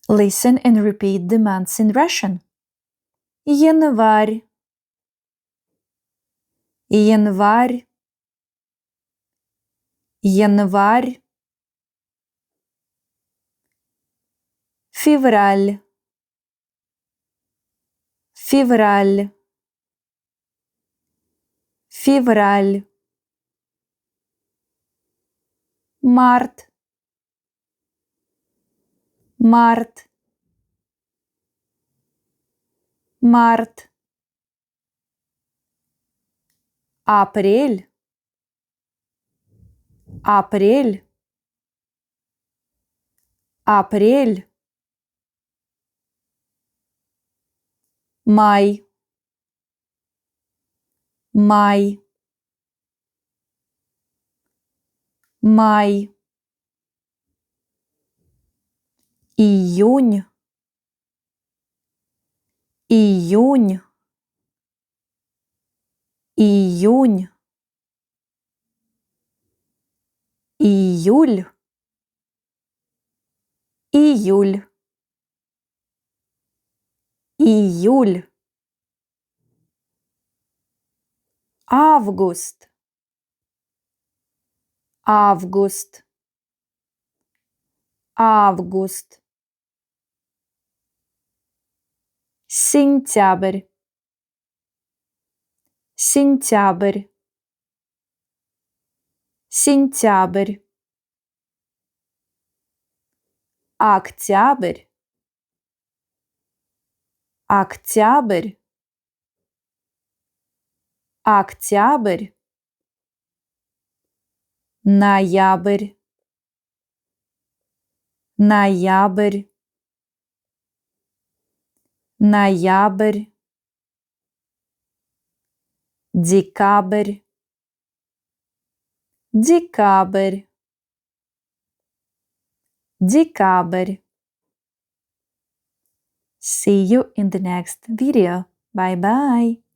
Listen and repeat the months in Russian. Январь, январь, январь. Февраль, февраль, февраль. Март, март, март. Апрель, апрель, апрель. Май, май, май. Июнь, июнь, июнь. Июль, июль, июль. Август, август, август. Сентябрь, сентябрь, сентябрь. Октябрь, октябрь, октябрь. Ноябрь, ноябрь, ноябрь. Декабрь, декабрь, декабрь. See you in the next video. Bye bye.